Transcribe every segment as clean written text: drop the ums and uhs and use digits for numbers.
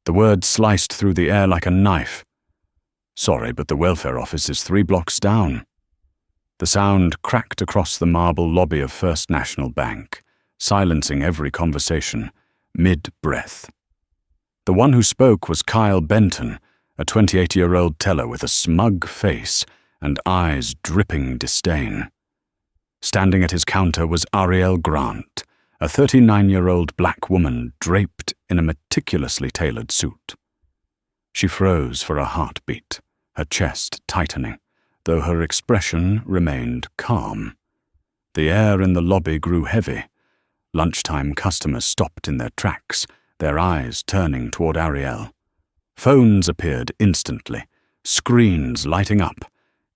The words sliced through the air like a knife. "Sorry, but the welfare office is 3 blocks down." The sound cracked across the marble lobby of First National Bank, silencing every conversation, mid-breath. The one who spoke was Kyle Benton, a 28-year-old teller with a smug face and eyes dripping disdain. Standing at his counter was Ariel Grant, a 39-year-old black woman draped in a meticulously tailored suit. She froze for a heartbeat, her chest tightening, though her expression remained calm. The air in the lobby grew heavy. Lunchtime customers stopped in their tracks, their eyes turning toward Ariel. Phones appeared instantly, screens lighting up,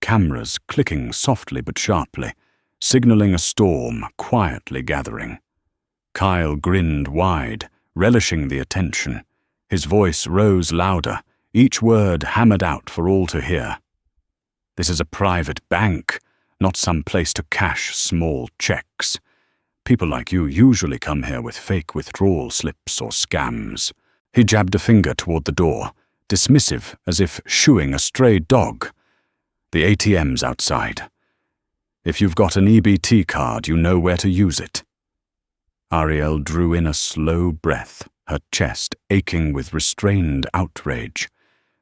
cameras clicking softly but sharply, signaling a storm quietly gathering. Kyle grinned wide, relishing the attention. His voice rose louder, each word hammered out for all to hear. "This is a private bank, not some place to cash small checks. People like you usually come here with fake withdrawal slips or scams." He jabbed a finger toward the door, dismissive as if shooing a stray dog. "The ATM's outside. If you've got an EBT card, you know where to use it." Ariel drew in a slow breath, her chest aching with restrained outrage.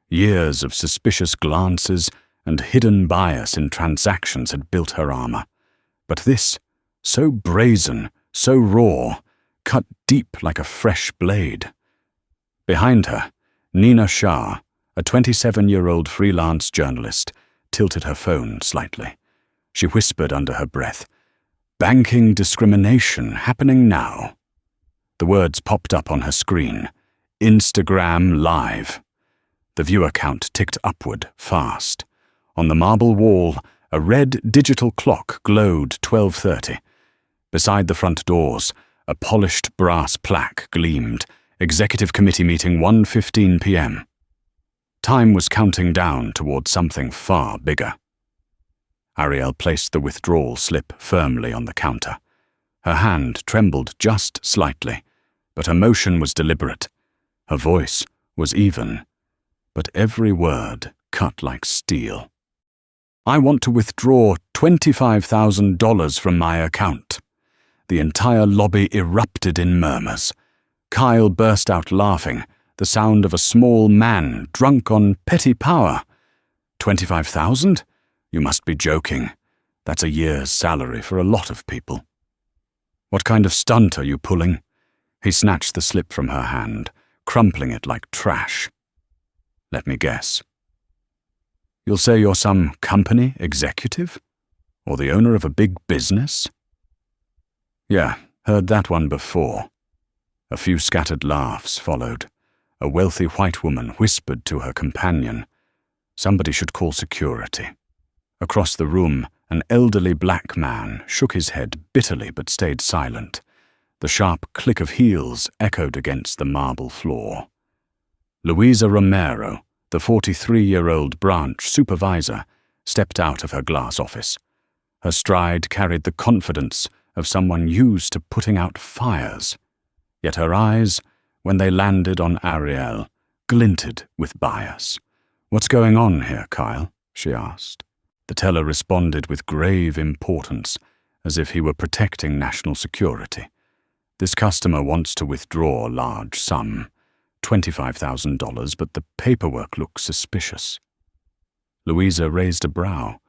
Years of suspicious glances and hidden bias in transactions had built her armor. But this, so brazen, so raw, cut deep like a fresh blade. Behind her, Nina Shah, a 27-year-old freelance journalist, tilted her phone slightly. She whispered under her breath, "Banking discrimination happening now." The words popped up on her screen. Instagram Live. The viewer count ticked upward fast. On the marble wall, a red digital clock glowed 12:30. Beside the front doors, a polished brass plaque gleamed. Executive Committee meeting 1:15 p.m. Time was counting down toward something far bigger. Ariel placed the withdrawal slip firmly on the counter. Her hand trembled just slightly, but her motion was deliberate. Her voice was even, but every word cut like steel. "I want to withdraw $25,000 from my account." The entire lobby erupted in murmurs. Kyle burst out laughing, the sound of a small man drunk on petty power. 25,000? You must be joking. That's a year's salary for a lot of people. "What kind of stunt are you pulling?" He snatched the slip from her hand, crumpling it like trash. "Let me guess. You'll say you're some company executive? Or the owner of a big business?" "Yeah, heard that one before." A few scattered laughs followed. A wealthy white woman whispered to her companion, "Somebody should call security." Across the room, an elderly black man shook his head bitterly but stayed silent. The sharp click of heels echoed against the marble floor. Louisa Romero, the 43-year-old branch supervisor, stepped out of her glass office. Her stride carried the confidence of someone used to putting out fires. Yet her eyes, when they landed on Ariel, glinted with bias. "What's going on here, Kyle?" she asked. The teller responded with grave importance, as if he were protecting national security. "This customer wants to withdraw a large sum, $25,000, but the paperwork looks suspicious." Louisa raised a brow,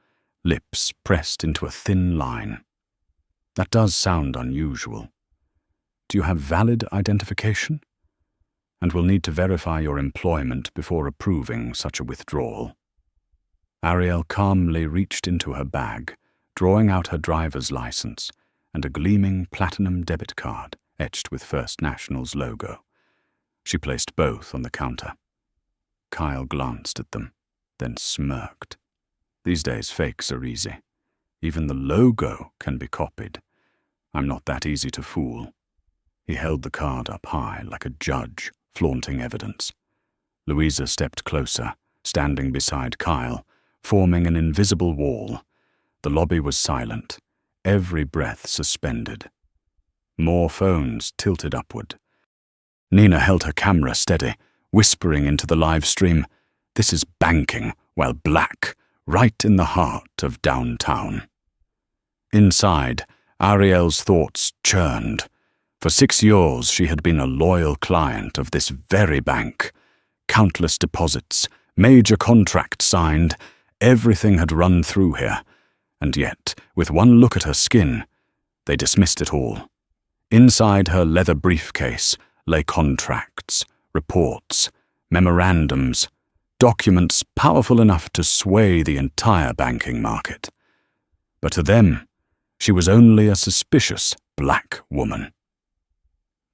lips pressed into a thin line. "That does sound unusual. Do you have valid identification? And we'll need to verify your employment before approving such a withdrawal." Ariel calmly reached into her bag, drawing out her driver's license and a gleaming platinum debit card etched with First National's logo. She placed both on the counter. Kyle glanced at them, then smirked. These days fakes are easy. Even the logo can be copied. I'm not that easy to fool. He held the card up high like a judge, flaunting evidence. Louisa stepped closer, standing beside Kyle, forming an invisible wall. The lobby was silent, every breath suspended. More phones tilted upward. Nina held her camera steady, whispering into the live stream, "This is banking, well, black, right in the heart of downtown." Inside, Ariel's thoughts churned. For 6 years she had been a loyal client of this very bank. Countless deposits, major contracts signed, everything had run through here. And yet, with one look at her skin, they dismissed it all. Inside her leather briefcase lay contracts, reports, memorandums, documents powerful enough to sway the entire banking market. But to them, she was only a suspicious black woman.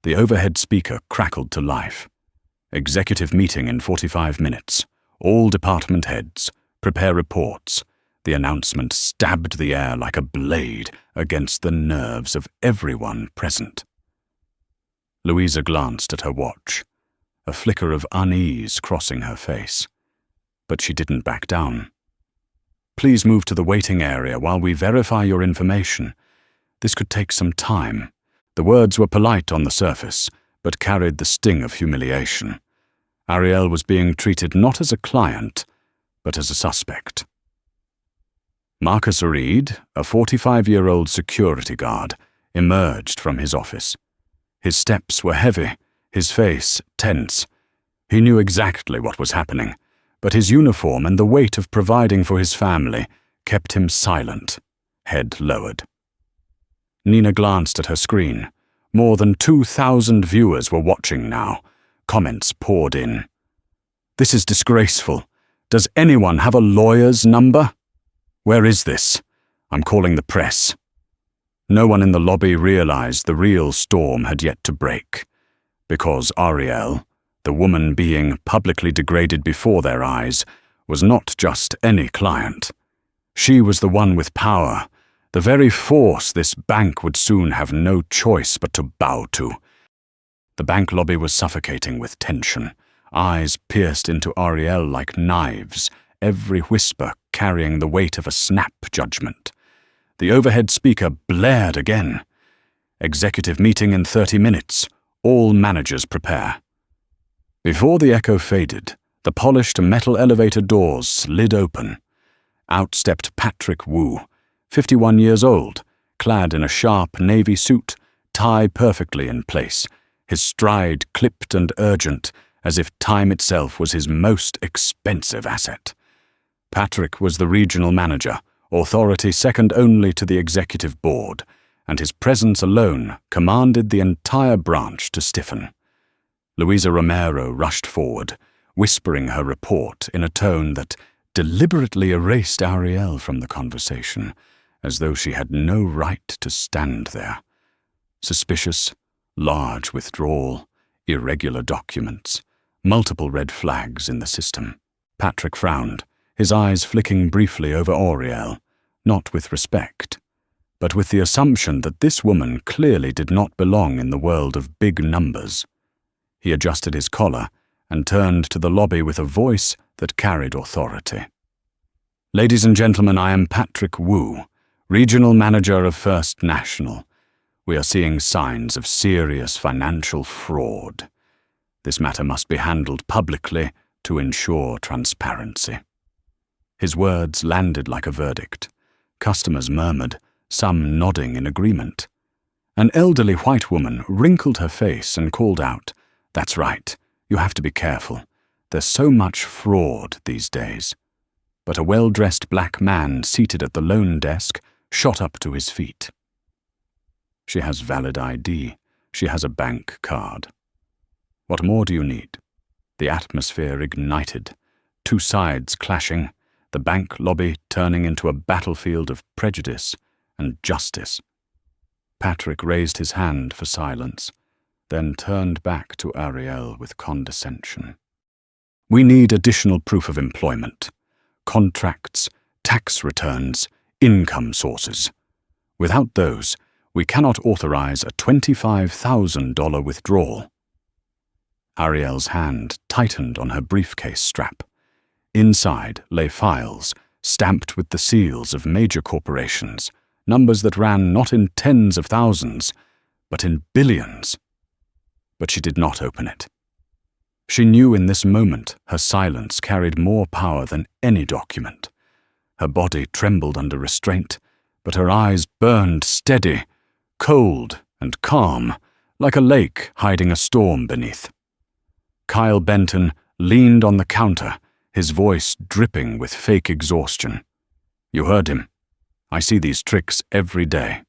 The overhead speaker crackled to life. "Executive meeting in 45 minutes. All department heads. Prepare reports." The announcement stabbed the air like a blade against the nerves of everyone present. Louisa glanced at her watch, a flicker of unease crossing her face. But she didn't back down. "Please move to the waiting area while we verify your information. This could take some time." The words were polite on the surface, but carried the sting of humiliation. Ariel was being treated not as a client, but as a suspect. Marcus Reed, a 45-year-old security guard, emerged from his office. His steps were heavy, his face tense. He knew exactly what was happening, but his uniform and the weight of providing for his family kept him silent, head lowered. Nina glanced at her screen. More than 2,000 viewers were watching now. Comments poured in. "This is disgraceful. Does anyone have a lawyer's number? Where is this? I'm calling the press." No one in the lobby realized the real storm had yet to break, because Ariel, the woman being publicly degraded before their eyes, was not just any client. She was the one with power, the very force this bank would soon have no choice but to bow to. The bank lobby was suffocating with tension, eyes pierced into Ariel like knives, every whisper carrying the weight of a snap judgment. The overhead speaker blared again. "Executive meeting in 30 minutes. All managers prepare." Before the echo faded, the polished metal elevator doors slid open. Out stepped Patrick Wu, 51 years old, clad in a sharp navy suit, tie perfectly in place, his stride clipped and urgent, as if time itself was his most expensive asset. Patrick was the regional manager, authority second only to the executive board, and his presence alone commanded the entire branch to stiffen. Louisa Romero rushed forward, whispering her report in a tone that deliberately erased Ariel from the conversation, as though she had no right to stand there. Suspicious, large withdrawal, irregular documents, multiple red flags in the system. Patrick frowned, his eyes flicking briefly over Ariel, not with respect, but with the assumption that this woman clearly did not belong in the world of big numbers. He adjusted his collar and turned to the lobby with a voice that carried authority. "Ladies and gentlemen, I am Patrick Wu, Regional Manager of First National. We are seeing signs of serious financial fraud. This matter must be handled publicly to ensure transparency." His words landed like a verdict. Customers murmured, some nodding in agreement. An elderly white woman wrinkled her face and called out, "That's right, you have to be careful. There's so much fraud these days." But a well-dressed black man seated at the loan desk shot up to his feet. "She has valid ID. She has a bank card. What more do you need?" The atmosphere ignited. Two sides clashing, the bank lobby turning into a battlefield of prejudice and justice. Patrick raised his hand for silence, then turned back to Ariel with condescension. "We need additional proof of employment. Contracts, tax returns, income sources. Without those, we cannot authorize a $25,000 withdrawal." Ariel's hand tightened on her briefcase strap. Inside lay files, stamped with the seals of major corporations, numbers that ran not in tens of thousands, but in billions. But she did not open it. She knew in this moment her silence carried more power than any document. Her body trembled under restraint, but her eyes burned steady, cold and calm, like a lake hiding a storm beneath. Kyle Benton leaned on the counter, his voice dripping with fake exhaustion. "You heard him. I see these tricks every day.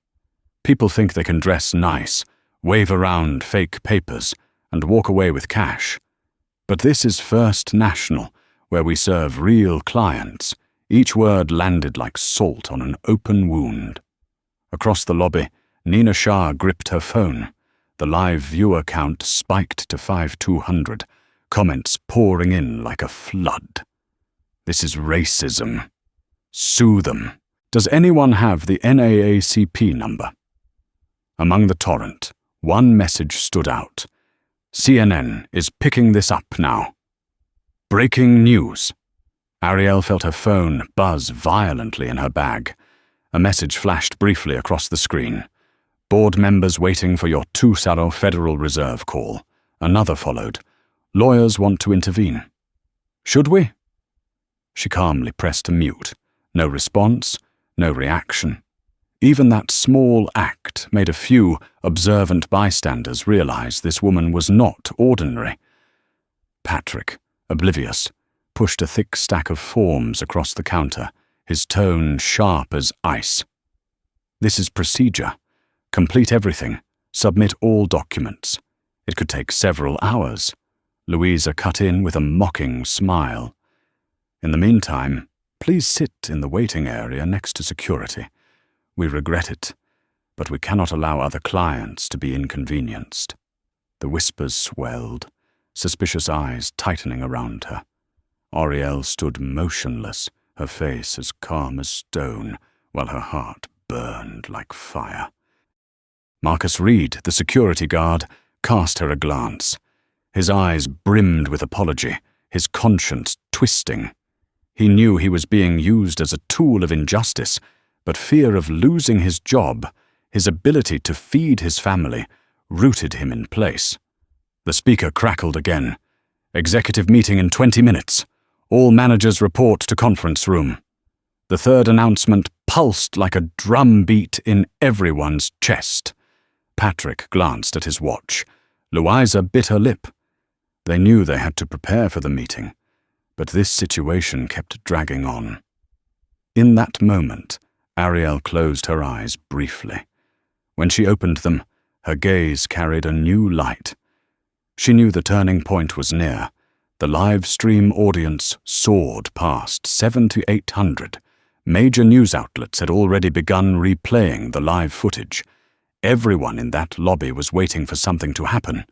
People think they can dress nice, wave around fake papers, and walk away with cash. But this is First National, where we serve real clients." Each word landed like salt on an open wound. Across the lobby, Nina Shah gripped her phone. The live viewer count spiked to 5,200, comments pouring in like a flood. "This is racism. Sue them. Does anyone have the NAACP number?" Among the torrent, one message stood out. "CNN is picking this up now. Breaking news." Ariel felt her phone buzz violently in her bag. A message flashed briefly across the screen. "Board members waiting for your Tucson Federal Reserve call." Another followed. "Lawyers want to intervene." "Should we?" She calmly pressed mute. No response, no reaction. Even that small act made a few observant bystanders realize this woman was not ordinary. Patrick, oblivious, pushed a thick stack of forms across the counter, his tone sharp as ice. "This is procedure. Complete everything. Submit all documents. It could take several hours." Louisa cut in with a mocking smile. "In the meantime, please sit in the waiting area next to security. We regret it, but we cannot allow other clients to be inconvenienced." The whispers swelled, suspicious eyes tightening around her. Ariel stood motionless, her face as calm as stone, while her heart burned like fire. Marcus Reed, the security guard, cast her a glance. His eyes brimmed with apology, his conscience twisting. He knew he was being used as a tool of injustice, but fear of losing his job, his ability to feed his family, rooted him in place. The speaker crackled again. "Executive meeting in 20 minutes. All managers report to conference room." The third announcement pulsed like a drum beat in everyone's chest. Patrick glanced at his watch. Louisa bit her lip. They knew they had to prepare for the meeting, but this situation kept dragging on. In that moment, Ariel closed her eyes briefly. When she opened them, her gaze carried a new light. She knew the turning point was near. The live stream audience soared past 7,800. Major news outlets had already begun replaying the live footage. Everyone in that lobby was waiting for something to happen.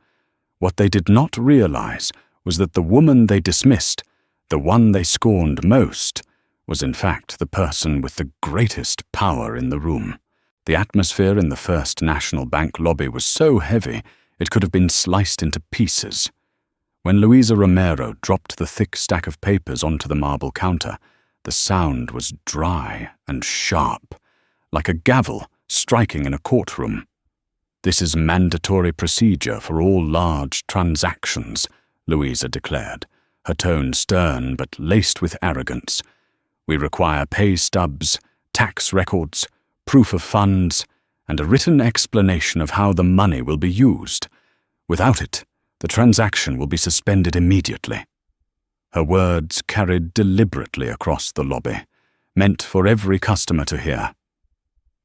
What they did not realize was that the woman they dismissed, the one they scorned most, was in fact the person with the greatest power in the room. The atmosphere in the First National Bank lobby was so heavy it could have been sliced into pieces. When Louisa Romero dropped the thick stack of papers onto the marble counter, the sound was dry and sharp, like a gavel striking in a courtroom. "This is mandatory procedure for all large transactions," Louisa declared, her tone stern but laced with arrogance. "We require pay stubs, tax records, proof of funds, and a written explanation of how the money will be used. Without it, the transaction will be suspended immediately." Her words carried deliberately across the lobby, meant for every customer to hear.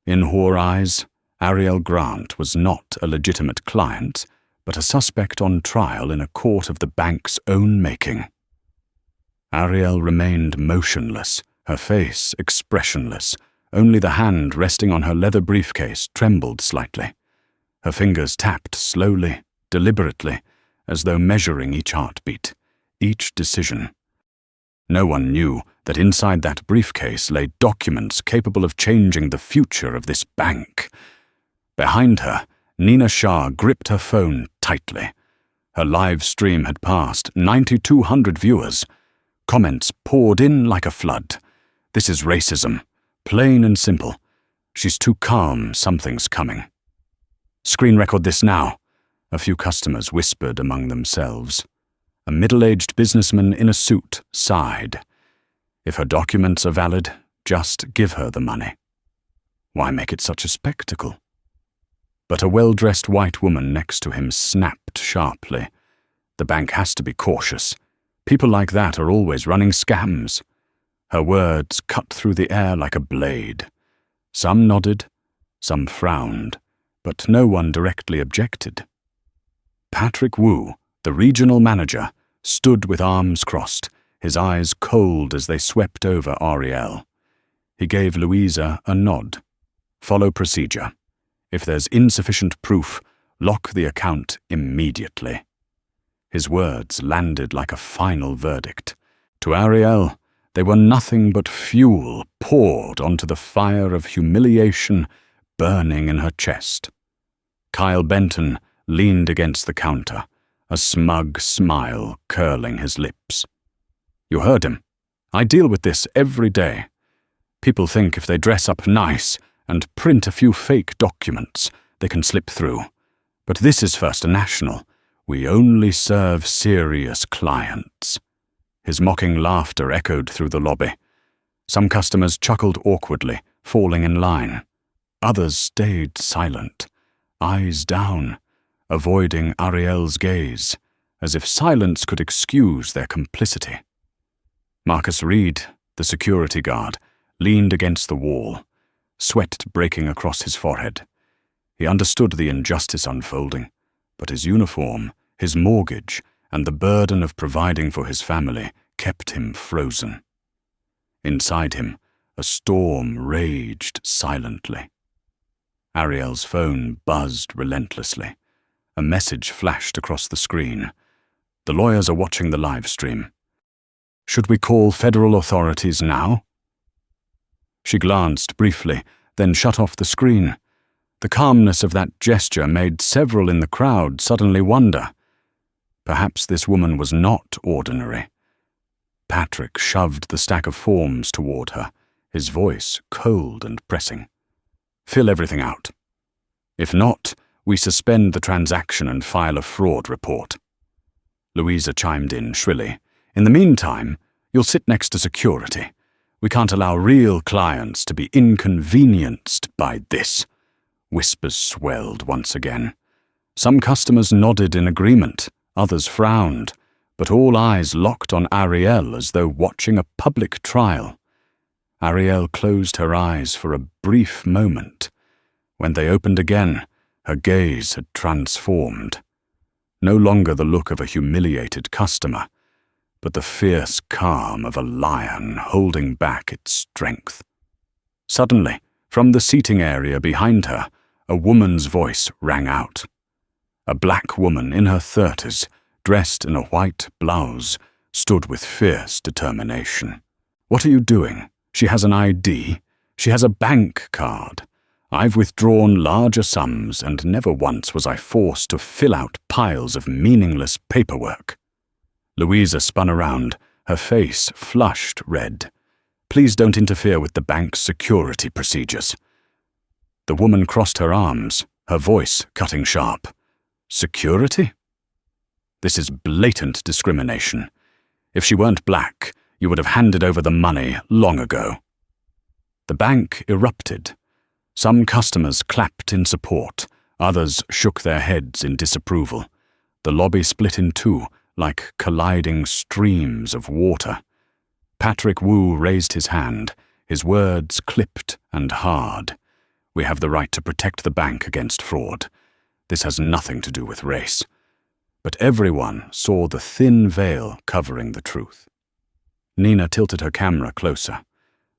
In her eyes, Ariel Grant was not a legitimate client, but a suspect on trial in a court of the bank's own making. Ariel remained motionless, her face expressionless. Only the hand resting on her leather briefcase trembled slightly. Her fingers tapped slowly, deliberately, as though measuring each heartbeat, each decision. No one knew that inside that briefcase lay documents capable of changing the future of this bank. Behind her, Nina Shah gripped her phone tightly. Her live stream had passed 9,200 viewers. Comments poured in like a flood. "This is racism. Plain and simple. She's too calm, something's coming." "Screen record this now," a few customers whispered among themselves. A middle-aged businessman in a suit sighed. If her documents are valid, just give her the money. Why make it such a spectacle? But a well-dressed white woman next to him snapped sharply. The bank has to be cautious. People like that are always running scams. Her words cut through the air like a blade. Some nodded, some frowned, but no one directly objected. Patrick Wu, the regional manager, stood with arms crossed, his eyes cold as they swept over Ariel. He gave Louisa a nod. Follow procedure. If there's insufficient proof, lock the account immediately. His words landed like a final verdict. To Ariel, they were nothing but fuel poured onto the fire of humiliation burning in her chest. Kyle Benton leaned against the counter, a smug smile curling his lips. You heard him. I deal with this every day. People think if they dress up nice and print a few fake documents, they can slip through. But this is First National. We only serve serious clients. His mocking laughter echoed through the lobby. Some customers chuckled awkwardly, falling in line. Others stayed silent, eyes down, avoiding Ariel's gaze, as if silence could excuse their complicity. Marcus Reed, the security guard, leaned against the wall, sweat breaking across his forehead. He understood the injustice unfolding, but his uniform, his mortgage, and the burden of providing for his family kept him frozen. Inside him, a storm raged silently. Ariel's phone buzzed relentlessly. A message flashed across the screen. The lawyers are watching the live stream. Should we call federal authorities now? She glanced briefly, then shut off the screen. The calmness of that gesture made several in the crowd suddenly wonder. Perhaps this woman was not ordinary. Patrick shoved the stack of forms toward her, his voice cold and pressing. Fill everything out. If not, we suspend the transaction and file a fraud report. Louisa chimed in shrilly. In the meantime, you'll sit next to security. We can't allow real clients to be inconvenienced by this. Whispers swelled once again. Some customers nodded in agreement, others frowned, but all eyes locked on Ariel as though watching a public trial. Ariel closed her eyes for a brief moment. When they opened again, her gaze had transformed. No longer the look of a humiliated customer, but the fierce calm of a lion holding back its strength. Suddenly, from the seating area behind her, a woman's voice rang out. A black woman in her 30s, dressed in a white blouse, stood with fierce determination. What are you doing? She has an ID. She has a bank card. I've withdrawn larger sums, and never once was I forced to fill out piles of meaningless paperwork. Louisa spun around, her face flushed red. Please don't interfere with the bank's security procedures. The woman crossed her arms, her voice cutting sharp. Security? This is blatant discrimination. If she weren't black, you would have handed over the money long ago. The bank erupted. Some customers clapped in support, others shook their heads in disapproval. The lobby split in two, like colliding streams of water. Patrick Wu raised his hand, his words clipped and hard. We have the right to protect the bank against fraud. This has nothing to do with race. But everyone saw the thin veil covering the truth. Nina tilted her camera closer.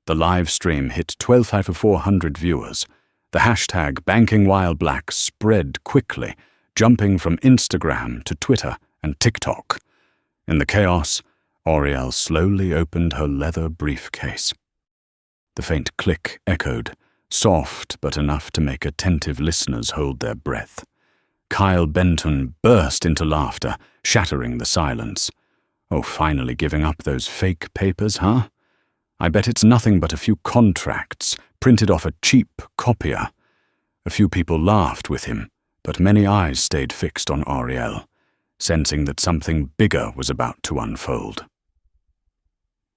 The live stream hit 12,400 viewers. The hashtag #BankingWhileBlack spread quickly, jumping from Instagram to Twitter and TikTok. In the chaos, Ariel slowly opened her leather briefcase. The faint click echoed, soft but enough to make attentive listeners hold their breath. Kyle Benton burst into laughter, shattering the silence. Oh, finally giving up those fake papers, huh? I bet it's nothing but a few contracts printed off a cheap copier. A few people laughed with him, but many eyes stayed fixed on Ariel. sensing that something bigger was about to unfold.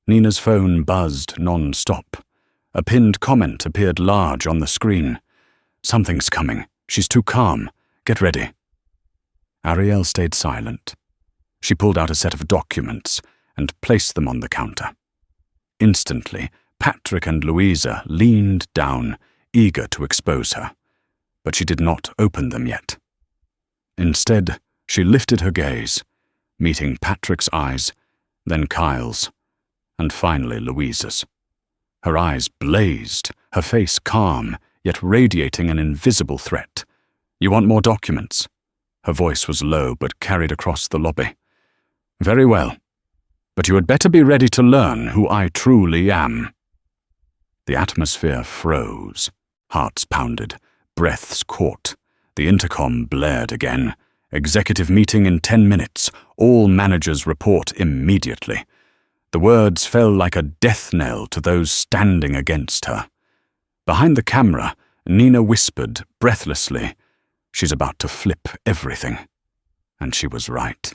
Nina's phone buzzed non-stop. A pinned comment appeared large on the screen. "Something's coming. She's too calm. Get ready." Ariel stayed silent. She pulled out a set of documents and placed them on the counter. Instantly, Patrick and Louisa leaned down, eager to expose her, but she did not open them yet. Instead, she lifted her gaze, meeting Patrick's eyes, then Kyle's, and finally Louisa's. Her eyes blazed, her face calm, yet radiating an invisible threat. "You want more documents?" Her voice was low but carried across the lobby. "Very well, but you had better be ready to learn who I truly am." The atmosphere froze. Hearts pounded, breaths caught. The intercom blared again. "Executive meeting in 10 minutes. All managers report immediately." The words fell like a death knell to those standing against her. Behind the camera, Nina whispered breathlessly, "She's about to flip everything." And she was right.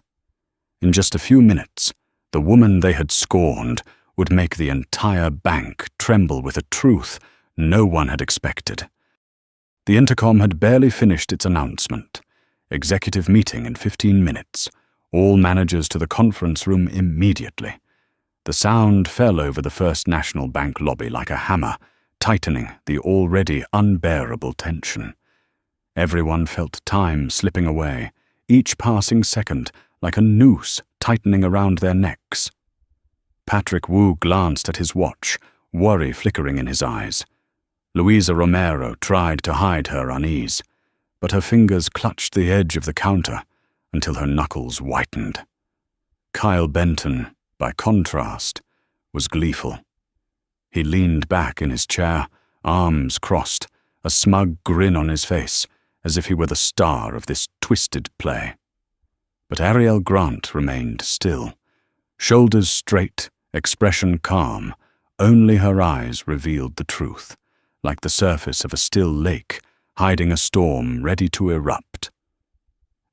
In just a few minutes, the woman they had scorned would make the entire bank tremble with a truth no one had expected. The intercom had barely finished its announcement. "Executive meeting in 15 minutes. All managers to the conference room immediately." The sound fell over the First National Bank lobby like a hammer, tightening the already unbearable tension. Everyone felt time slipping away, each passing second like a noose tightening around their necks. Patrick Wu glanced at his watch, worry flickering in his eyes. Louisa Romero tried to hide her unease, but her fingers clutched the edge of the counter until her knuckles whitened. Kyle Benton, by contrast, was gleeful. He leaned back in his chair, arms crossed, a smug grin on his face, as if he were the star of this twisted play. But Ariel Grant remained still, shoulders straight, expression calm. Only her eyes revealed the truth, like the surface of a still lake, hiding a storm ready to erupt.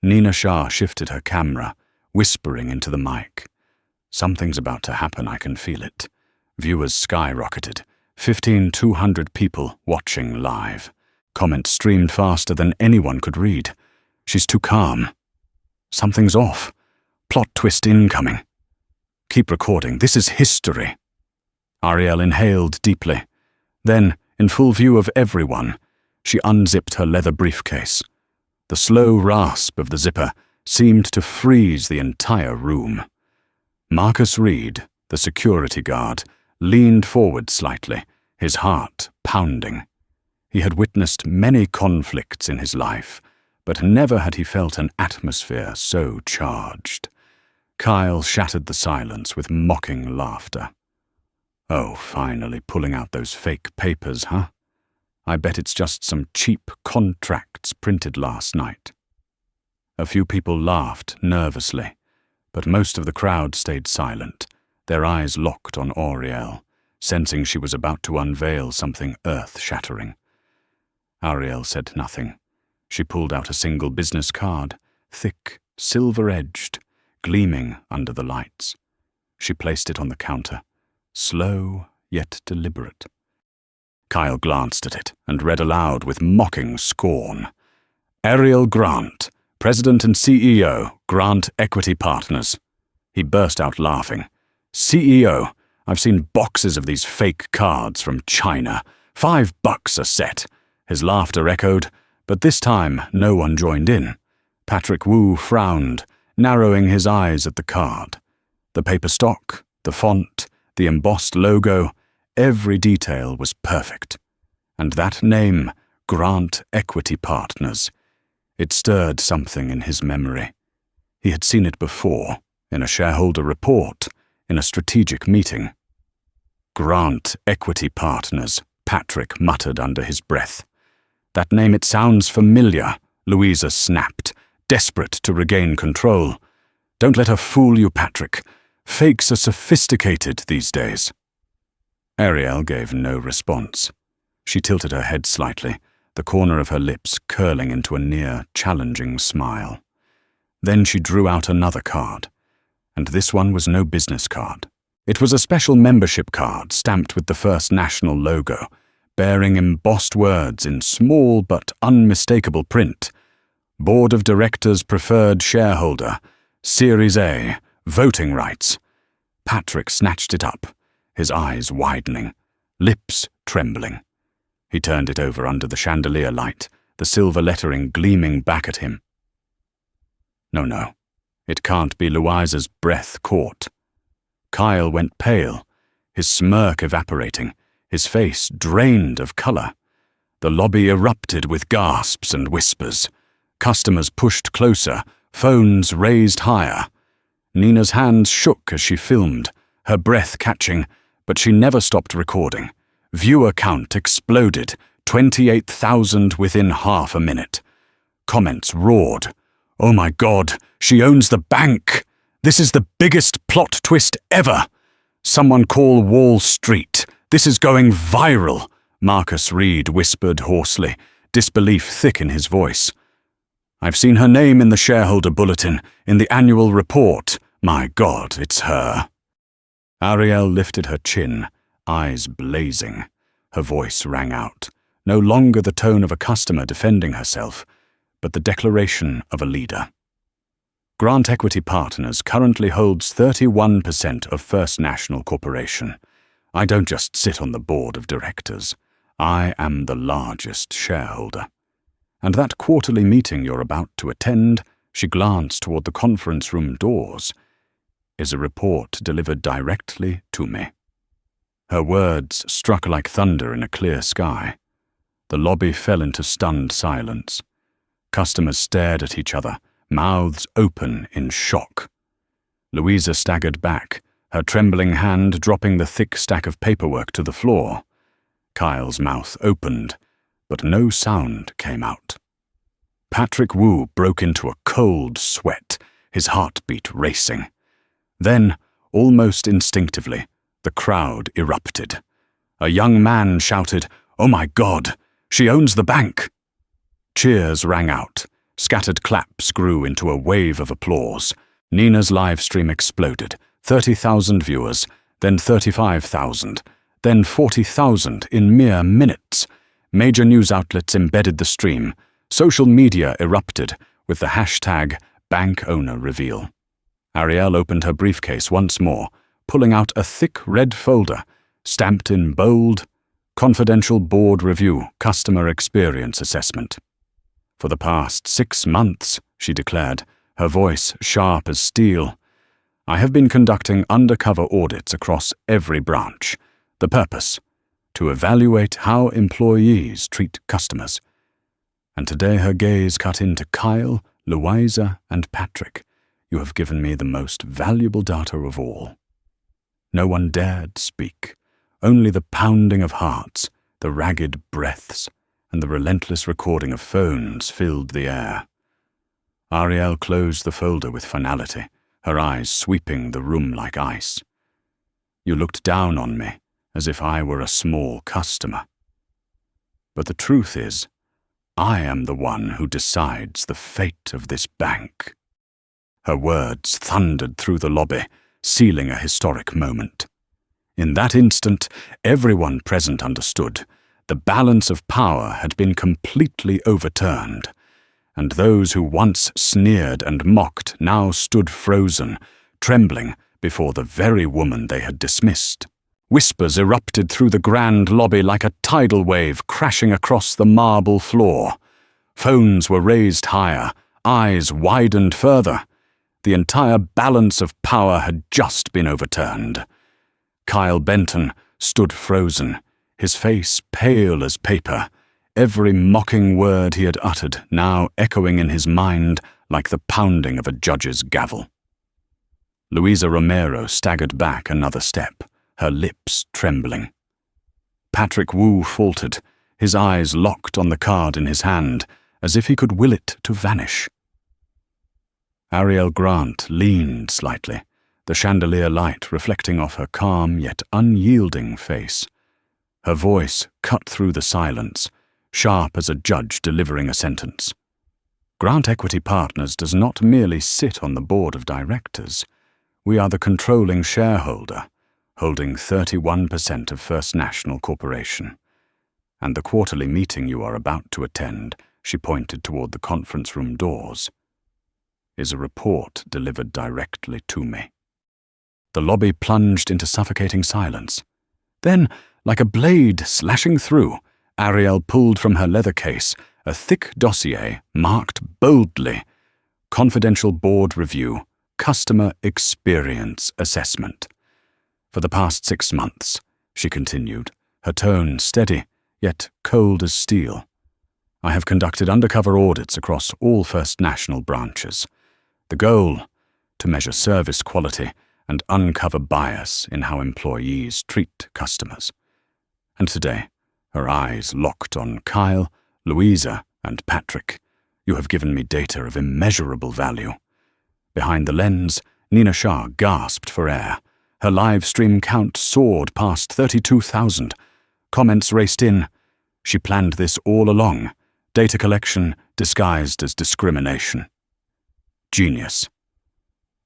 Nina Shah shifted her camera, whispering into the mic. "Something's about to happen, I can feel it." Viewers skyrocketed, 15,200 people watching live. Comments streamed faster than anyone could read. "She's too calm." "Something's off." "Plot twist incoming." "Keep recording, this is history." Ariel inhaled deeply. Then, in full view of everyone, she unzipped her leather briefcase. The slow rasp of the zipper seemed to freeze the entire room. Marcus Reed, the security guard, leaned forward slightly, his heart pounding. He had witnessed many conflicts in his life, but never had he felt an atmosphere so charged. Kyle shattered the silence with mocking laughter. "Oh, finally pulling out those fake papers, huh? I bet it's just some cheap contracts printed last night." A few people laughed nervously, but most of the crowd stayed silent, their eyes locked on Ariel, sensing she was about to unveil something earth-shattering. Ariel said nothing. She pulled out a single business card, thick, silver-edged, gleaming under the lights. She placed it on the counter, slow yet deliberate. Kyle glanced at it and read aloud with mocking scorn. "Ariel Grant, President and CEO, Grant Equity Partners." He burst out laughing. "CEO, I've seen boxes of these fake cards from China. $5 a set." His laughter echoed, but this time no one joined in. Patrick Wu frowned, narrowing his eyes at the card. The paper stock, the font, the embossed logo, every detail was perfect. And that name, Grant Equity Partners, it stirred something in his memory. He had seen it before, in a shareholder report, in a strategic meeting. "Grant Equity Partners," Patrick muttered under his breath. "That name, it sounds familiar," Louisa snapped, desperate to regain control. "Don't let her fool you, Patrick. Fakes are sophisticated these days." Ariel gave no response. She tilted her head slightly, the corner of her lips curling into a near challenging smile. Then she drew out another card, and this one was no business card. It was a special membership card stamped with the First National logo, bearing embossed words in small but unmistakable print. Board of Directors Preferred Shareholder, Series A, Voting Rights. Patrick snatched it up, his eyes widening, lips trembling. He turned it over under the chandelier light, the silver lettering gleaming back at him. No, it can't be Louisa's breath caught. Kyle went pale, his smirk evaporating, his face drained of color. The lobby erupted with gasps and whispers. Customers pushed closer, phones raised higher. Nina's hands shook as she filmed, her breath catching, but she never stopped recording. Viewer count exploded, 28,000 within half a minute. Comments roared. "Oh my God, she owns the bank! This is the biggest plot twist ever! Someone call Wall Street! This is going viral!" Marcus Reed whispered hoarsely, disbelief thick in his voice. "I've seen her name in the shareholder bulletin, in the annual report. My God, it's her." Ariel lifted her chin, eyes blazing. Her voice rang out, no longer the tone of a customer defending herself, but the declaration of a leader. Grant Equity Partners currently holds 31% of First National Corporation. I don't just sit on the board of directors. I am the largest shareholder. And that quarterly meeting you're about to attend, she glanced toward the conference room doors, is a report delivered directly to me. Her words struck like thunder in a clear sky. The lobby fell into stunned silence. Customers stared at each other, mouths open in shock. Louisa staggered back, her trembling hand dropping the thick stack of paperwork to the floor. Kyle's mouth opened, but no sound came out. Patrick Wu broke into a cold sweat, his heartbeat racing. Then, almost instinctively, the crowd erupted. A young man shouted, "Oh my God, she owns the bank!" Cheers rang out. Scattered claps grew into a wave of applause. Nina's live stream exploded. 30,000 viewers, then 35,000, then 40,000 in mere minutes. Major news outlets embedded the stream. Social media erupted with the hashtag #BankOwnerReveal. Ariel opened her briefcase once more, pulling out a thick red folder, stamped in bold, "Confidential Board Review, Customer Experience Assessment." "For the past 6 months," she declared, her voice sharp as steel, "I have been conducting undercover audits across every branch. The purpose? To evaluate how employees treat customers." And today her gaze cut into Kyle, Louisa, and Patrick. "You have given me the most valuable data of all." No one dared speak. Only the pounding of hearts, the ragged breaths, and the relentless recording of phones filled the air. Ariel closed the folder with finality, her eyes sweeping the room like ice. "You looked down on me, as if I were a small customer. But the truth is, I am the one who decides the fate of this bank." Her words thundered through the lobby, sealing a historic moment. In that instant, everyone present understood. The balance of power had been completely overturned, and those who once sneered and mocked now stood frozen, trembling before the very woman they had dismissed. Whispers erupted through the grand lobby like a tidal wave crashing across the marble floor. Phones were raised higher, eyes widened further. The entire balance of power had just been overturned. Kyle Benton stood frozen, his face pale as paper, every mocking word he had uttered now echoing in his mind like the pounding of a judge's gavel. Louisa Romero staggered back another step, her lips trembling. Patrick Wu faltered, his eyes locked on the card in his hand, as if he could will it to vanish. Ariel Grant leaned slightly, the chandelier light reflecting off her calm yet unyielding face. Her voice cut through the silence, sharp as a judge delivering a sentence. Grant Equity Partners does not merely sit on the board of directors. We are the controlling shareholder, holding 31% of First National Corporation. And the quarterly meeting you are about to attend, she pointed toward the conference room doors, is a report delivered directly to me. The lobby plunged into suffocating silence. Then, like a blade slashing through, Ariel pulled from her leather case a thick dossier marked boldly, Confidential Board Review, Customer Experience Assessment. For the past 6 months, she continued, her tone steady, yet cold as steel, I have conducted undercover audits across all First National branches. The goal, to measure service quality and uncover bias in how employees treat customers. And today, her eyes locked on Kyle, Louisa, and Patrick. You have given me data of immeasurable value. Behind the lens, Nina Shah gasped for air. Her live stream count soared past 32,000. Comments raced in. She planned this all along. Data collection disguised as discrimination. Genius.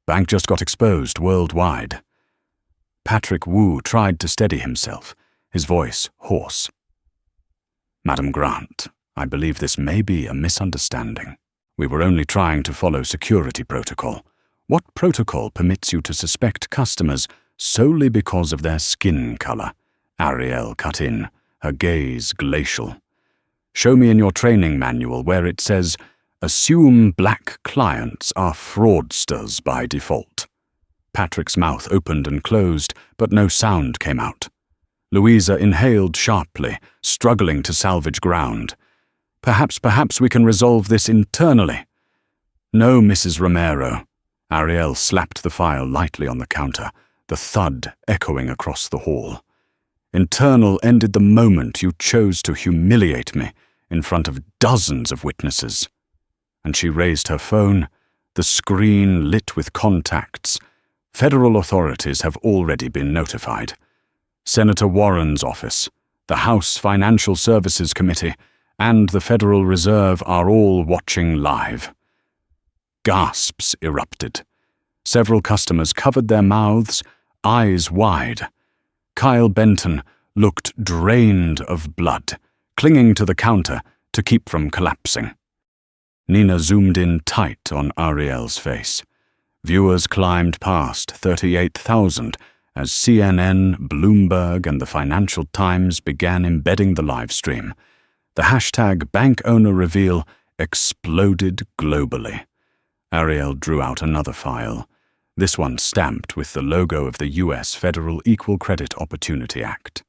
Bank just got exposed worldwide. Patrick Wu tried to steady himself, his voice hoarse. Madam Grant, I believe this may be a misunderstanding. We were only trying to follow security protocol. What protocol permits you to suspect customers solely because of their skin color? Ariel cut in, her gaze glacial. Show me in your training manual where it says, assume black clients are fraudsters by default. Patrick's mouth opened and closed, but no sound came out. Louisa inhaled sharply, struggling to salvage ground. Perhaps we can resolve this internally. No, Mrs. Romero. Ariel slapped the file lightly on the counter, the thud echoing across the hall. Internal ended the moment you chose to humiliate me in front of dozens of witnesses. And she raised her phone, the screen lit with contacts. Federal authorities have already been notified. Senator Warren's office, the House Financial Services Committee, and the Federal Reserve are all watching live. Gasps erupted. Several customers covered their mouths, eyes wide. Kyle Benton looked drained of blood, clinging to the counter to keep from collapsing. Nina zoomed in tight on Ariel's face. Viewers climbed past 38,000 as CNN, Bloomberg, and the Financial Times began embedding the live stream. The hashtag bank owner reveal exploded globally. Ariel drew out another file, this one stamped with the logo of the U.S. Federal Equal Credit Opportunity Act.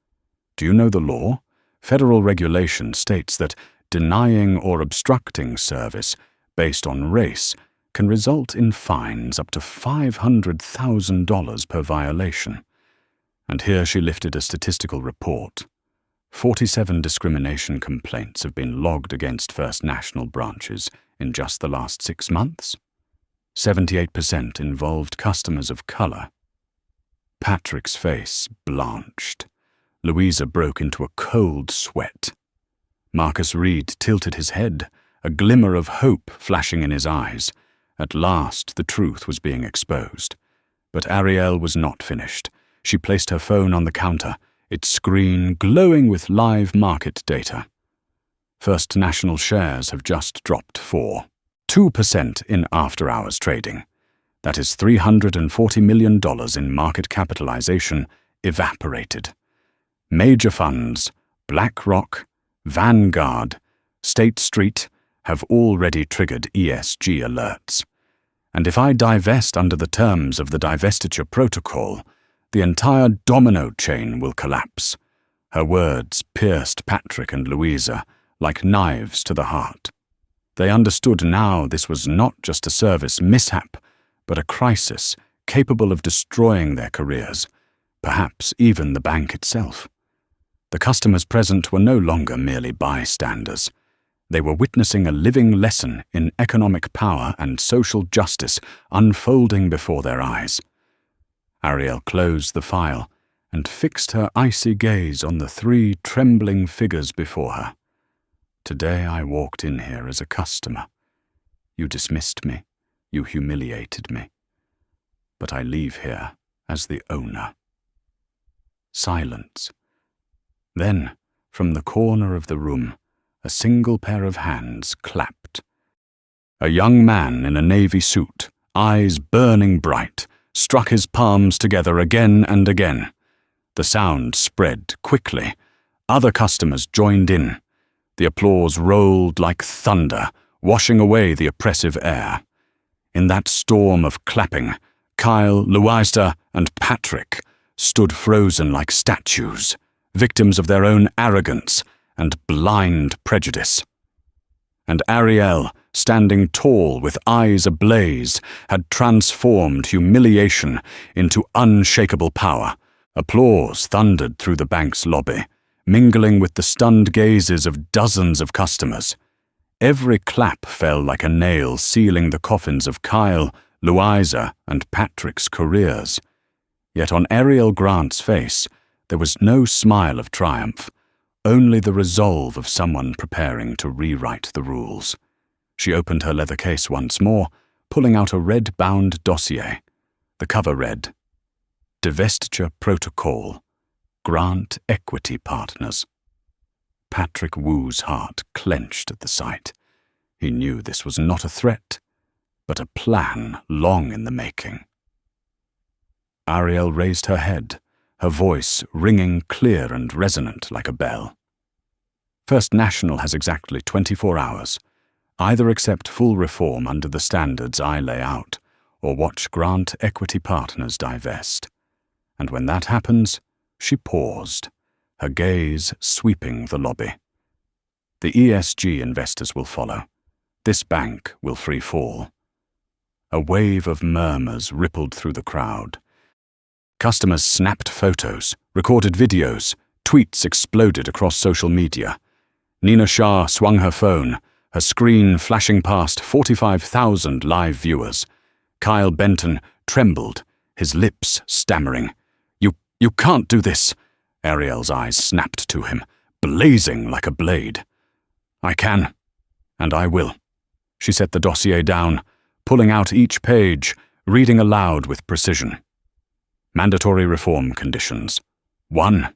Do you know the law? Federal regulation states that denying or obstructing service based on race can result in fines up to $500,000 per violation. And here she lifted a statistical report. 47 discrimination complaints have been logged against First National branches in just the last 6 months. 78% involved customers of color. Patrick's face blanched. Louisa broke into a cold sweat. Marcus Reed tilted his head, a glimmer of hope flashing in his eyes. At last the truth was being exposed. But Ariel was not finished. She placed her phone on the counter, its screen glowing with live market data. First National shares have just dropped 2% in after-hours trading. That is $340 million in market capitalization evaporated. Major funds, BlackRock, Vanguard, State Street, have already triggered ESG alerts. And if I divest under the terms of the divestiture protocol, the entire domino chain will collapse. Her words pierced Patrick and Louisa like knives to the heart. They understood now this was not just a service mishap, but a crisis capable of destroying their careers, perhaps even the bank itself. The customers present were no longer merely bystanders. They were witnessing a living lesson in economic power and social justice unfolding before their eyes. Ariel closed the file and fixed her icy gaze on the 3 trembling figures before her. Today I walked in here as a customer. You dismissed me. You humiliated me. But I leave here as the owner. Silence. Then, from the corner of the room, a single pair of hands clapped. A young man in a navy suit, eyes burning bright, struck his palms together again and again. The sound spread quickly. Other customers joined in. The applause rolled like thunder, washing away the oppressive air. In that storm of clapping, Kyle, Louisa, and Patrick stood frozen like statues, victims of their own arrogance and blind prejudice. And Ariel, standing tall with eyes ablaze, had transformed humiliation into unshakable power. Applause thundered through the bank's lobby, mingling with the stunned gazes of dozens of customers. Every clap fell like a nail sealing the coffins of Kyle, Louisa, and Patrick's careers. Yet on Ariel Grant's face, there was no smile of triumph, only the resolve of someone preparing to rewrite the rules. She opened her leather case once more, pulling out a red-bound dossier. The cover read, Divestiture Protocol, Grant Equity Partners. Patrick Wu's heart clenched at the sight. He knew this was not a threat, but a plan long in the making. Ariel raised her head, her voice ringing clear and resonant like a bell. First National has exactly 24 hours. Either accept full reform under the standards I lay out, or watch Grant Equity Partners divest. And when that happens, she paused, her gaze sweeping the lobby. The ESG investors will follow. This bank will free fall. A wave of murmurs rippled through the crowd. Customers snapped photos, recorded videos, tweets exploded across social media. Nina Shah swung her phone, her screen flashing past 45,000 live viewers. Kyle Benton trembled, his lips stammering. You can't do this." Ariel's eyes snapped to him, blazing like a blade. "I can, and I will." She set the dossier down, pulling out each page, reading aloud with precision. Mandatory reform conditions. 1.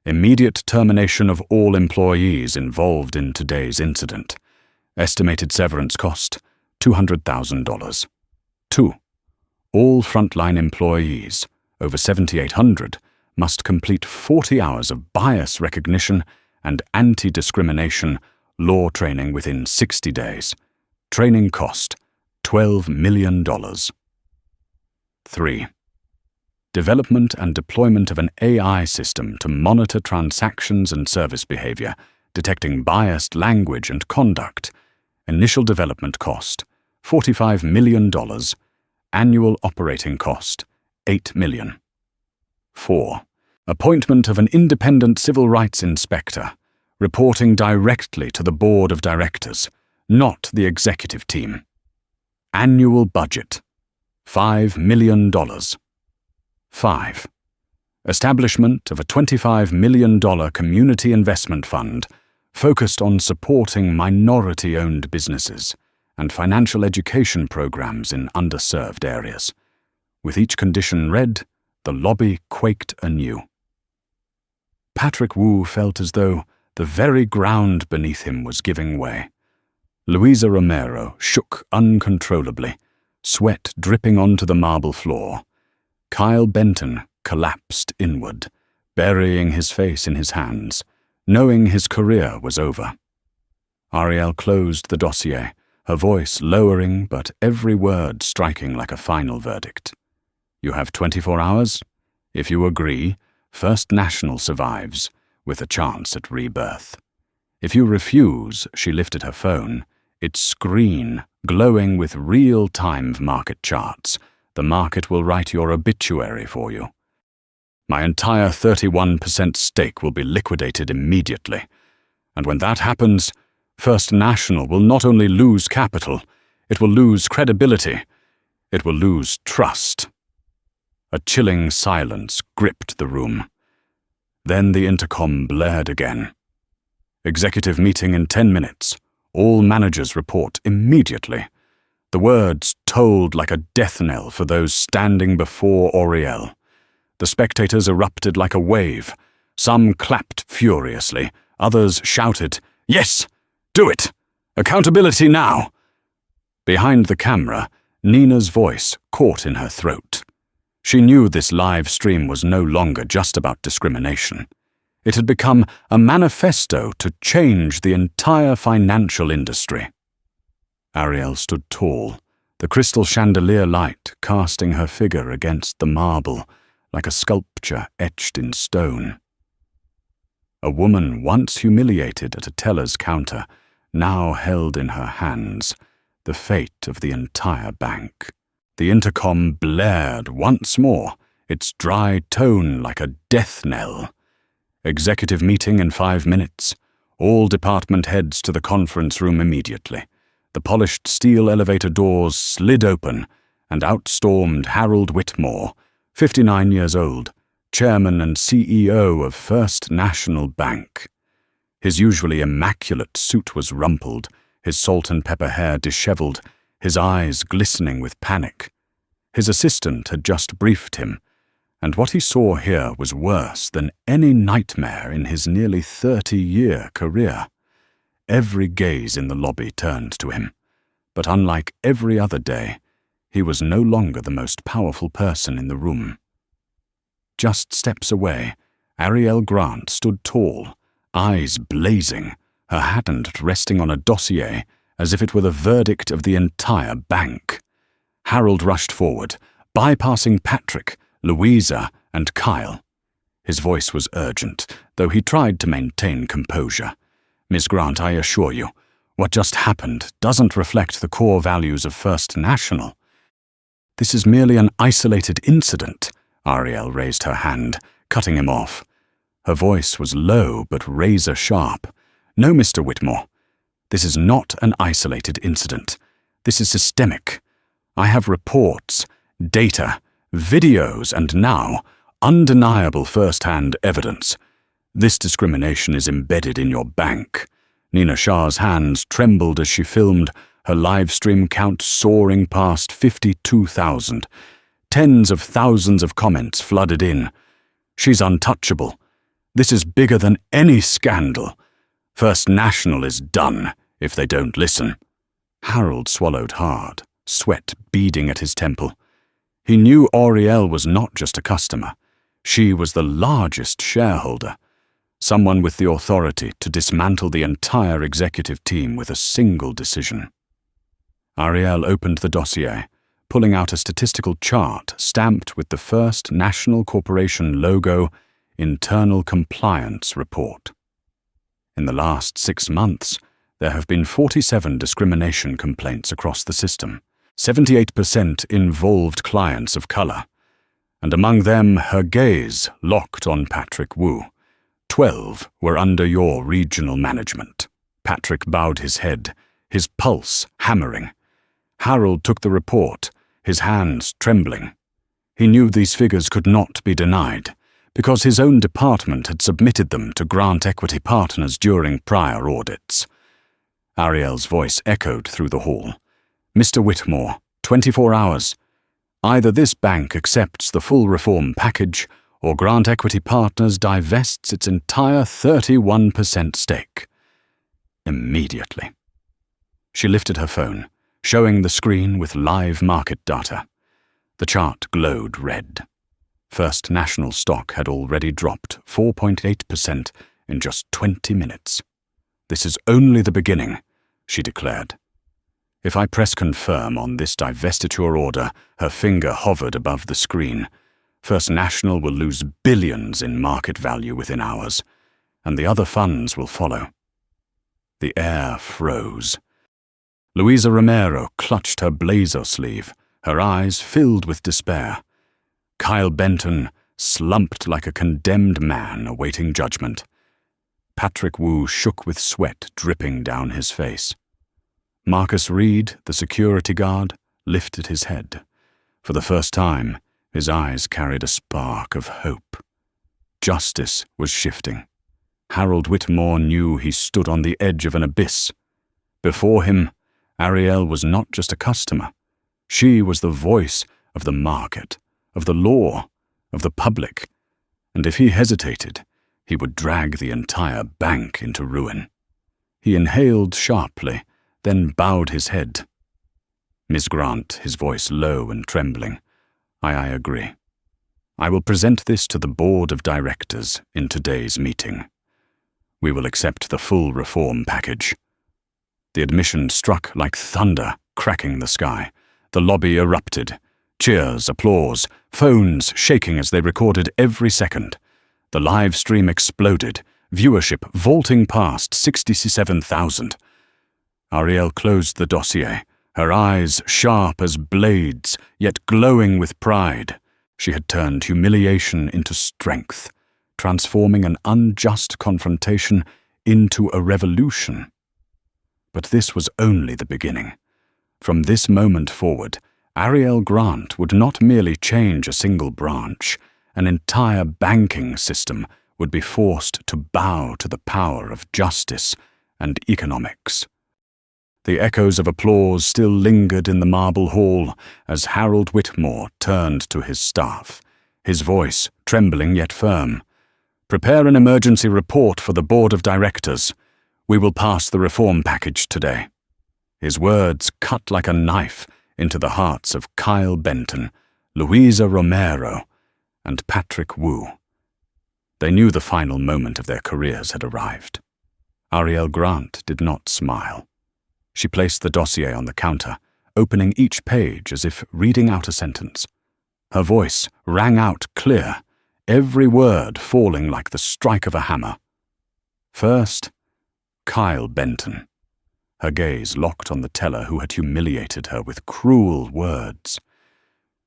Immediate termination of all employees involved in today's incident. Estimated severance cost, $200,000. 2. All frontline employees, over 7,800, must complete 40 hours of bias recognition and anti-discrimination law training within 60 days. Training cost, $12 million. 3. Development and deployment of an AI system to monitor transactions and service behavior, detecting biased language and conduct. Initial development cost, $45 million. Annual operating cost, $8 million. 4. Appointment of an independent civil rights inspector, reporting directly to the board of directors, not the executive team. Annual budget, $5 million. 5. Establishment of a $25 million community investment fund focused on supporting minority-owned businesses and financial education programs in underserved areas. With each condition read, the lobby quaked anew. Patrick Wu felt as though the very ground beneath him was giving way. Louisa Romero shook uncontrollably, sweat dripping onto the marble floor. Kyle Benton collapsed inward, burying his face in his hands, knowing his career was over. Ariel closed the dossier, her voice lowering but every word striking like a final verdict. "You have 24 hours. If you agree, First National survives, with a chance at rebirth. If you refuse," she lifted her phone, its screen glowing with real-time market charts, "the market will write your obituary for you. My entire 31% stake will be liquidated immediately. And when that happens, First National will not only lose capital, it will lose credibility. It will lose trust." A chilling silence gripped the room. Then the intercom blared again. "Executive meeting in 10 minutes. All managers report immediately. The words tolled like a death knell for those standing before Auriel. The spectators erupted like a wave. Some clapped furiously. Others shouted, "Yes! Do it! Accountability now!" Behind the camera, Nina's voice caught in her throat. She knew this live stream was no longer just about discrimination. It had become a manifesto to change the entire financial industry. Ariel stood tall, the crystal chandelier light casting her figure against the marble like a sculpture etched in stone. A woman once humiliated at a teller's counter now held in her hands the fate of the entire bank. The intercom blared once more, its dry tone like a death knell. Executive meeting in 5 minutes. All department heads to the conference room immediately. The polished steel elevator doors slid open, and out stormed Harold Whitmore, 59 years old, chairman and CEO of First National Bank. His usually immaculate suit was rumpled, his salt and pepper hair disheveled, his eyes glistening with panic. His assistant had just briefed him, and what he saw here was worse than any nightmare in his nearly 30-year career. Every gaze in the lobby turned to him, but unlike every other day, he was no longer the most powerful person in the room. Just steps away, Ariel Grant stood tall, eyes blazing, her hand resting on a dossier as if it were the verdict of the entire bank. Harold rushed forward, bypassing Patrick, Louisa, and Kyle. His voice was urgent, though he tried to maintain composure. "Miss Grant, I assure you, what just happened doesn't reflect the core values of First National. This is merely an isolated incident." Ariel raised her hand, cutting him off. Her voice was low but razor-sharp. "No, Mr. Whitmore. This is not an isolated incident. This is systemic. I have reports, data, videos, and now undeniable first-hand evidence. This discrimination is embedded in your bank." Nina Shah's hands trembled as she filmed, her live stream count soaring past 52,000. Tens of thousands of comments flooded in. "She's untouchable. This is bigger than any scandal. First National is done if they don't listen." Harold swallowed hard, sweat beading at his temple. He knew Auriel was not just a customer. She was the largest shareholder, someone with the authority to dismantle the entire executive team with a single decision. Ariel opened the dossier, pulling out a statistical chart stamped with the First National Corporation logo, Internal Compliance Report. In the last 6 months, there have been 47 discrimination complaints across the system. 78% involved clients of color, and among them her gaze locked on Patrick Wu. 12 were under your regional management. Patrick bowed his head, his pulse hammering. Harold took the report, his hands trembling. He knew these figures could not be denied, because his own department had submitted them to Grant Equity Partners during prior audits. Ariel's voice echoed through the hall. "Mr. Whitmore, 24 hours. Either this bank accepts the full reform package, or Grant Equity Partners divests its entire 31% stake." Immediately. She lifted her phone, showing the screen with live market data. The chart glowed red. First National stock had already dropped 4.8% in just 20 minutes. "This is only the beginning," she declared. "If I press confirm on this divestiture order," her finger hovered above the screen, "First National will lose billions in market value within hours, and the other funds will follow." The air froze. Louisa Romero clutched her blazer sleeve, her eyes filled with despair. Kyle Benton slumped like a condemned man awaiting judgment. Patrick Wu shook with sweat dripping down his face. Marcus Reed, the security guard, lifted his head. For the first time, his eyes carried a spark of hope. Justice was shifting. Harold Whitmore knew he stood on the edge of an abyss. Before him, Ariel was not just a customer. She was the voice of the market, of the law, of the public, and if he hesitated, he would drag the entire bank into ruin. He inhaled sharply, then bowed his head. "Miss Grant," his voice low and trembling, I agree. I will present this to the board of directors in today's meeting. We will accept the full reform package." The admission struck like thunder, cracking the sky. The lobby erupted. Cheers, applause, phones shaking as they recorded every second. The live stream exploded, viewership vaulting past 67,000. Ariel closed the dossier, her eyes sharp as blades, yet glowing with pride. She had turned humiliation into strength, transforming an unjust confrontation into a revolution. But this was only the beginning. From this moment forward, Ariel Grant would not merely change a single branch. An entire banking system would be forced to bow to the power of justice and economics. The echoes of applause still lingered in the marble hall as Harold Whitmore turned to his staff, his voice trembling yet firm. "Prepare an emergency report for the board of directors. We will pass the reform package today." His words cut like a knife into the hearts of Kyle Benton, Louisa Romero, and Patrick Wu. They knew the final moment of their careers had arrived. Ariel Grant did not smile. She placed the dossier on the counter, opening each page as if reading out a sentence. Her voice rang out clear, every word falling like the strike of a hammer. First, Kyle Benton. Her gaze locked on the teller who had humiliated her with cruel words.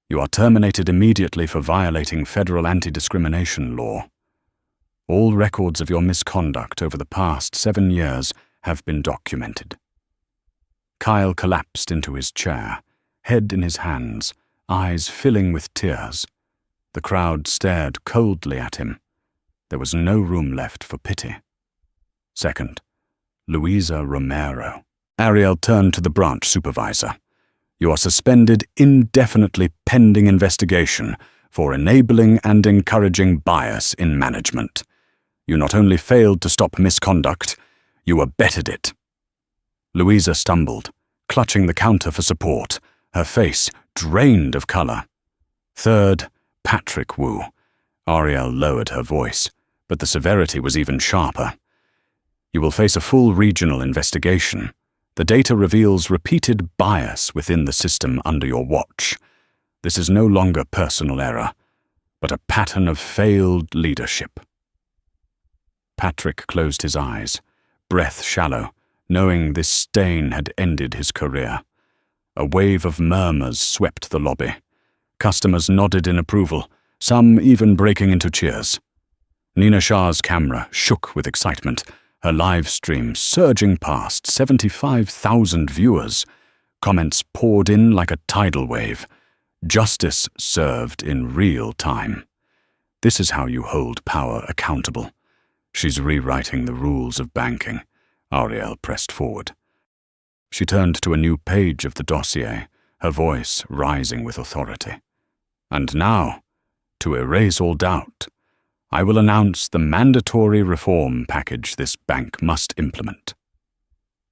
"You are terminated immediately for violating federal anti-discrimination law. All records of your misconduct over the past 7 years have been documented." Kyle collapsed into his chair, head in his hands, eyes filling with tears. The crowd stared coldly at him. There was no room left for pity. Second, Louisa Romero. Ariel turned to the branch supervisor. "You are suspended indefinitely pending investigation for enabling and encouraging bias in management. You not only failed to stop misconduct, you abetted it." Louisa stumbled, clutching the counter for support, her face drained of color. Third, Patrick Wu. Ariel lowered her voice, but the severity was even sharper. "You will face a full regional investigation. The data reveals repeated bias within the system under your watch. This is no longer personal error, but a pattern of failed leadership." Patrick closed his eyes, breath shallow, knowing this stain had ended his career. A wave of murmurs swept the lobby. Customers nodded in approval, some even breaking into cheers. Nina Shah's camera shook with excitement, her live stream surging past 75,000 viewers. Comments poured in like a tidal wave. Justice served in real time. This is how you hold power accountable. She's rewriting the rules of banking. Ariel pressed forward. She turned to a new page of the dossier, her voice rising with authority. "And now, to erase all doubt, I will announce the mandatory reform package this bank must implement."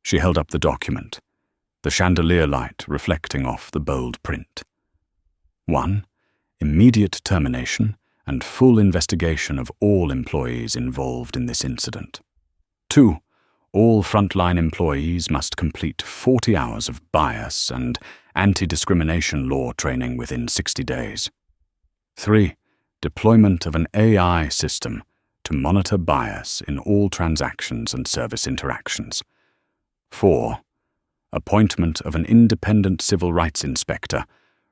She held up the document, the chandelier light reflecting off the bold print. 1. Immediate termination and full investigation of all employees involved in this incident. 2. All frontline employees must complete 40 hours of bias and anti-discrimination law training within 60 days. 3. Deployment of an AI system to monitor bias in all transactions and service interactions. 4. Appointment of an independent civil rights inspector,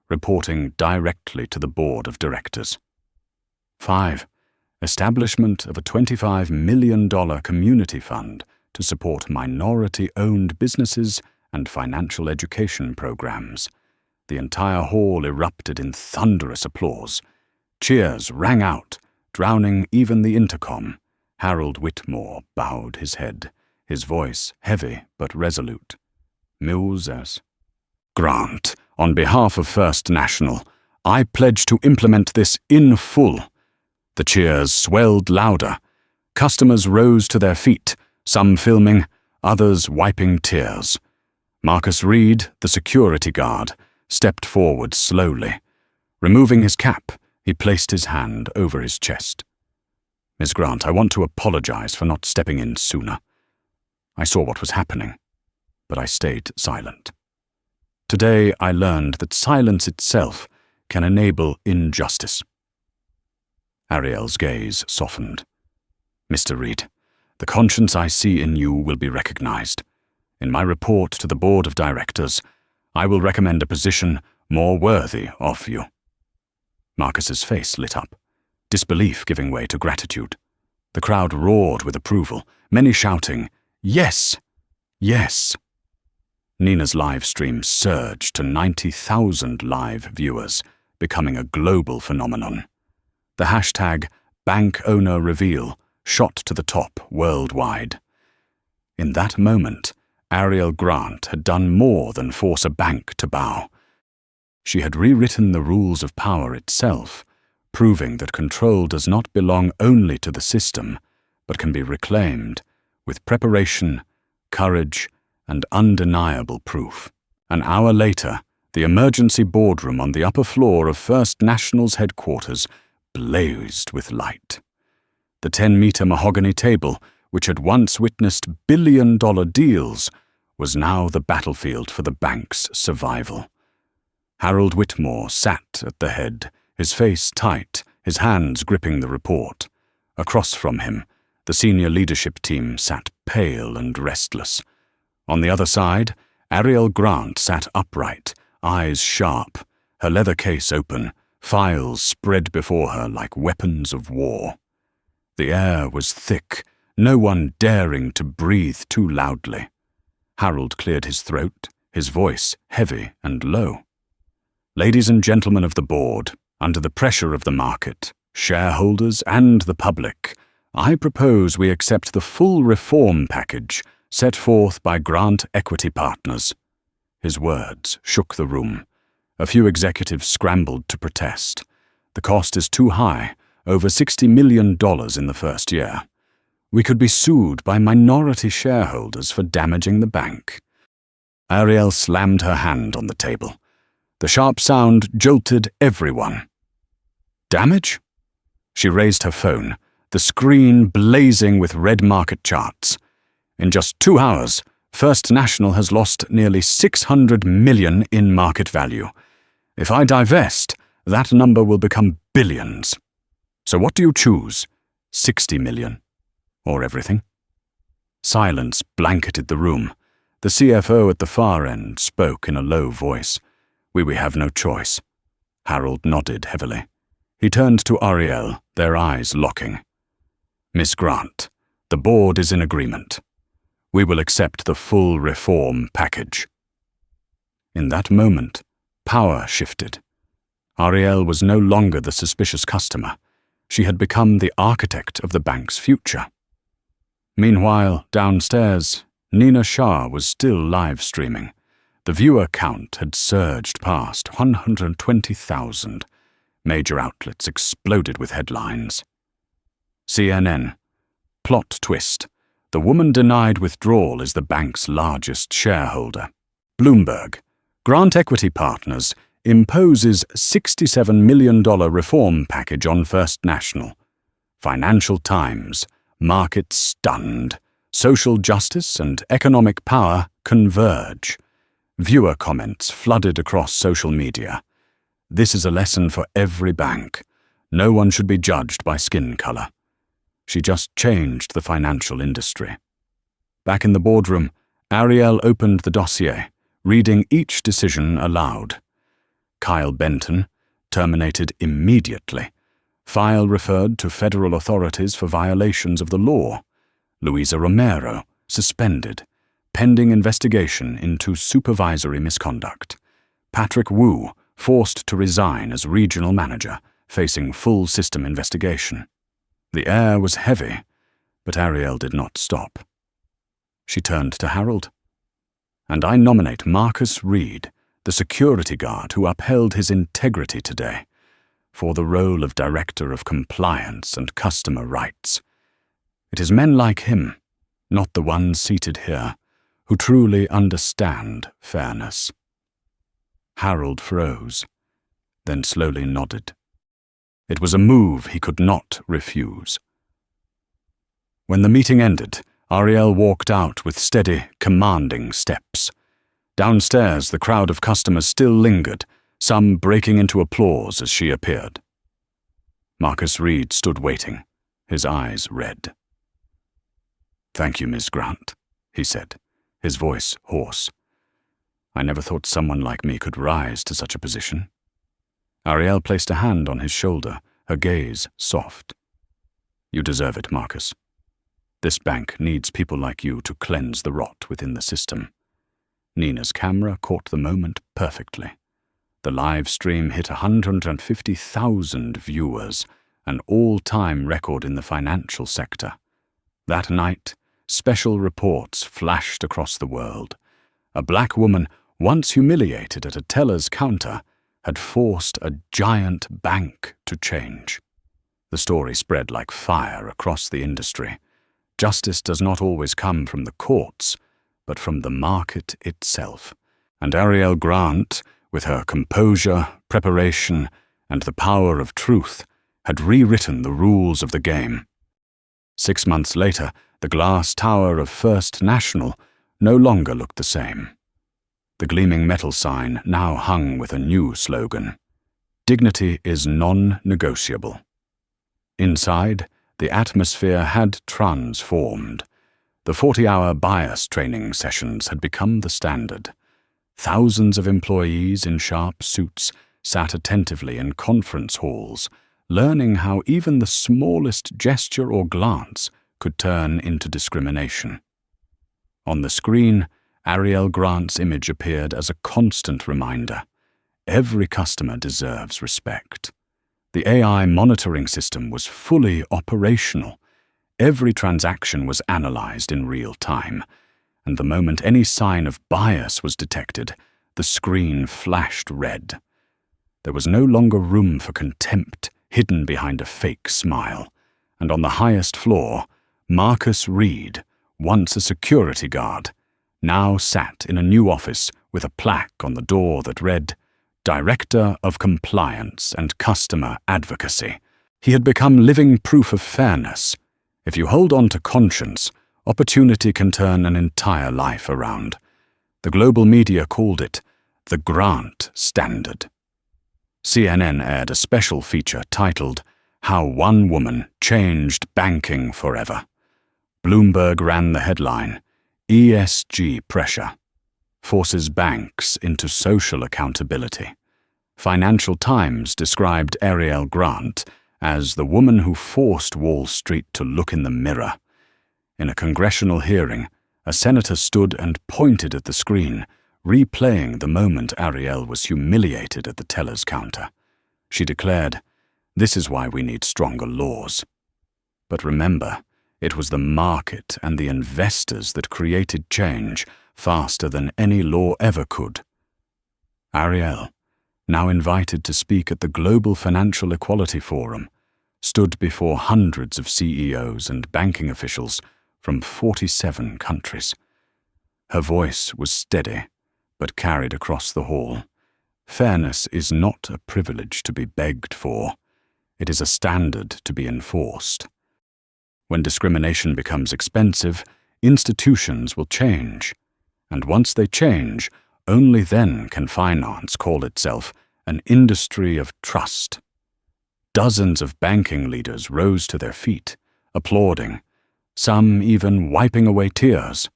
reporting directly to the board of directors. 5. Establishment of a $25 million community fund to support minority-owned businesses and financial education programs. The entire hall erupted in thunderous applause. Cheers rang out, drowning even the intercom. Harold Whitmore bowed his head, his voice heavy but resolute. Moses. Grant, on behalf of First National, I pledge to implement this in full. The cheers swelled louder. Customers rose to their feet, some filming, others wiping tears. Marcus Reed, the security guard, stepped forward slowly. Removing his cap, he placed his hand over his chest. Miss Grant, I want to apologize for not stepping in sooner. I saw what was happening, but I stayed silent. Today I learned that silence itself can enable injustice. Ariel's gaze softened. Mr. Reed, the conscience I see in you will be recognized. In my report to the board of directors, I will recommend a position more worthy of you. Marcus's face lit up, disbelief giving way to gratitude. The crowd roared with approval, many shouting, "Yes! Yes!" Nina's live stream surged to 90,000 live viewers, becoming a global phenomenon. The hashtag #BankOwnerReveal shot to the top worldwide. In that moment, Ariel Grant had done more than force a bank to bow. She had rewritten the rules of power itself, proving that control does not belong only to the system, but can be reclaimed with preparation, courage, and undeniable proof. An hour later, the emergency boardroom on the upper floor of First National's headquarters blazed with light. The 10-meter mahogany table, which had once witnessed billion-dollar deals, was now the battlefield for the bank's survival. Harold Whitmore sat at the head, his face tight, his hands gripping the report. Across from him, the senior leadership team sat pale and restless. On the other side, Ariel Grant sat upright, eyes sharp, her leather case open, files spread before her like weapons of war. The air was thick, no one daring to breathe too loudly. Harold cleared his throat, his voice heavy and low. Ladies and gentlemen of the board, under the pressure of the market, shareholders and the public, I propose we accept the full reform package set forth by Grant Equity Partners. His words shook the room. A few executives scrambled to protest. The cost is too high, over $60 million in the first year. We could be sued by minority shareholders for damaging the bank. Ariel slammed her hand on the table. The sharp sound jolted everyone. Damage? She raised her phone, the screen blazing with red market charts. In just 2 hours, First National has lost nearly $600 million in market value. If I divest, that number will become billions. So what do you choose? 60 million? Or everything? Silence blanketed the room. The CFO at the far end spoke in a low voice. We have no choice. Harold nodded heavily. He turned to Ariel, their eyes locking. Miss Grant, the board is in agreement. We will accept the full reform package. In that moment, power shifted. Ariel was no longer the suspicious customer. She had become the architect of the bank's future. Meanwhile, downstairs, Nina Shah was still live streaming. The viewer count had surged past 120,000. Major outlets exploded with headlines. CNN. Plot twist. The woman denied withdrawal is the bank's largest shareholder. Bloomberg. Grant Equity Partners imposes $67 million reform package on First National. Financial Times. Market stunned. Social justice and economic power converge. Viewer comments flooded across social media. This is a lesson for every bank. No one should be judged by skin color. She just changed the financial industry. Back in the boardroom, Ariel opened the dossier, reading each decision aloud. Kyle Benton, terminated immediately. File referred to federal authorities for violations of the law. Luisa Romero, suspended, pending investigation into supervisory misconduct. Patrick Wu, forced to resign as regional manager, facing full system investigation. The air was heavy, but Ariel did not stop. She turned to Harold. And I nominate Marcus Reed, the security guard who upheld his integrity today, for the role of Director of Compliance and Customer Rights. It is men like him, not the ones seated here, who truly understand fairness." Harold froze, then slowly nodded. It was a move he could not refuse. When the meeting ended, Ariel walked out with steady, commanding steps. Downstairs, the crowd of customers still lingered, some breaking into applause as she appeared. Marcus Reed stood waiting, his eyes red. "Thank you, Miss Grant," he said, his voice hoarse. "I never thought someone like me could rise to such a position." Ariel placed a hand on his shoulder, her gaze soft. "You deserve it, Marcus. This bank needs people like you to cleanse the rot within the system." Nina's camera caught the moment perfectly. The live stream hit 150,000 viewers, an all-time record in the financial sector. That night, special reports flashed across the world. A black woman, once humiliated at a teller's counter, had forced a giant bank to change. The story spread like fire across the industry. Justice does not always come from the courts, but from the market itself. And Ariel Grant, with her composure, preparation, and the power of truth, had rewritten the rules of the game. 6 months later, the glass tower of First National no longer looked the same. The gleaming metal sign now hung with a new slogan: "Dignity is non-negotiable." Inside, the atmosphere had transformed. The 40-hour bias training sessions had become the standard. Thousands of employees in sharp suits sat attentively in conference halls, learning how even the smallest gesture or glance could turn into discrimination. On the screen, Ariel Grant's image appeared as a constant reminder. Every customer deserves respect. The AI monitoring system was fully operational. Every transaction was analyzed in real time, and the moment any sign of bias was detected, the screen flashed red. There was no longer room for contempt hidden behind a fake smile, and on the highest floor, Marcus Reed, once a security guard, now sat in a new office with a plaque on the door that read, "Director of Compliance and Customer Advocacy." He had become living proof of fairness. If you hold on to conscience, opportunity can turn an entire life around. The global media called it the Grant Standard. CNN aired a special feature titled, "How One Woman Changed Banking Forever." Bloomberg ran the headline, "ESG Pressure Forces Banks into Social Accountability." Financial Times described Ariel Grant as the woman who forced Wall Street to look in the mirror. In a congressional hearing, a senator stood and pointed at the screen, replaying the moment Ariel was humiliated at the teller's counter. She declared, "This is why we need stronger laws." But remember, it was the market and the investors that created change faster than any law ever could. Ariel, now invited to speak at the Global Financial Equality Forum, stood before hundreds of CEOs and banking officials from 47 countries. Her voice was steady, but carried across the hall. Fairness is not a privilege to be begged for. It is a standard to be enforced. When discrimination becomes expensive, institutions will change. And once they change, only then can finance call itself an industry of trust. Dozens of banking leaders rose to their feet, applauding, some even wiping away tears.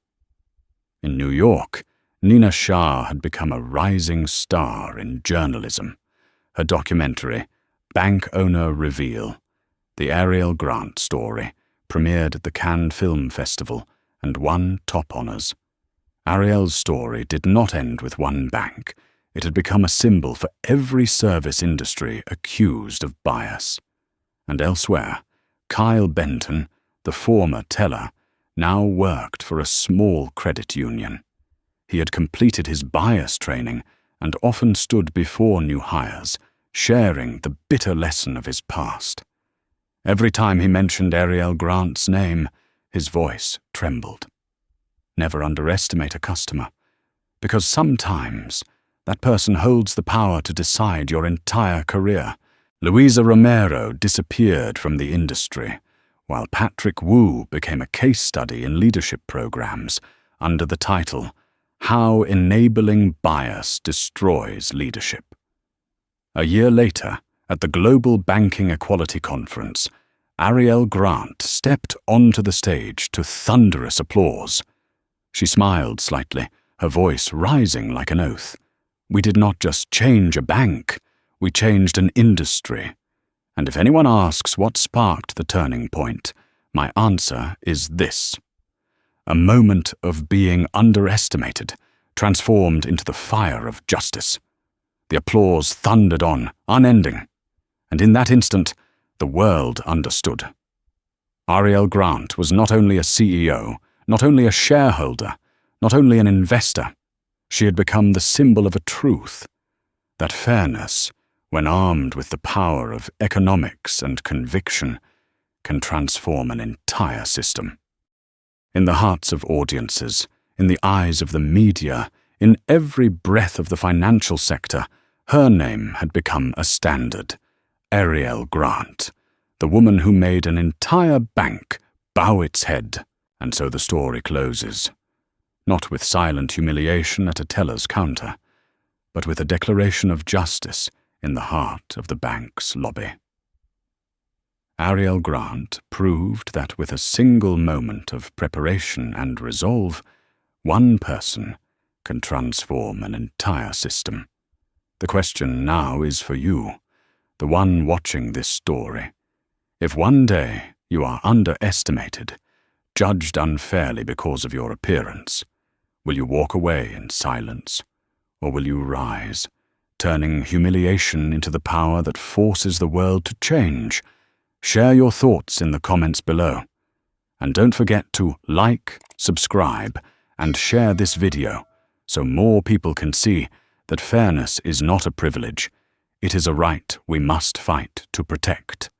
In New York, Nina Shah had become a rising star in journalism. Her documentary, Bank Owner Reveal, The Ariel Grant Story, premiered at the Cannes Film Festival and won top honors. Ariel's story did not end with one bank. It had become a symbol for every service industry accused of bias. And elsewhere, Kyle Benton, the former teller, now worked for a small credit union. He had completed his bias training and often stood before new hires, sharing the bitter lesson of his past. Every time he mentioned Ariel Grant's name, his voice trembled. Never underestimate a customer, because sometimes that person holds the power to decide your entire career. Louisa Romero disappeared from the industry, while Patrick Wu became a case study in leadership programs under the title, How Enabling Bias Destroys Leadership. A year later, at the Global Banking Equality Conference, Ariel Grant stepped onto the stage to thunderous applause. She smiled slightly, her voice rising like an oath. We did not just change a bank, we changed an industry. And if anyone asks what sparked the turning point, my answer is this. A moment of being underestimated, transformed into the fire of justice. The applause thundered on, unending. And in that instant, the world understood. Ariel Grant was not only a CEO, not only a shareholder, not only an investor. She had become the symbol of a truth, that fairness, when armed with the power of economics and conviction, can transform an entire system. In the hearts of audiences, in the eyes of the media, in every breath of the financial sector, her name had become a standard. Ariel Grant, the woman who made an entire bank bow its head. And so the story closes, not with silent humiliation at a teller's counter, but with a declaration of justice in the heart of the bank's lobby. Ariel Grant proved that with a single moment of preparation and resolve, one person can transform an entire system. The question now is for you, the one watching this story. If one day you are underestimated, judged unfairly because of your appearance, will you walk away in silence, or will you rise, turning humiliation into the power that forces the world to change? Share your thoughts in the comments below. And don't forget to like, subscribe, and share this video so more people can see that fairness is not a privilege. It is a right we must fight to protect.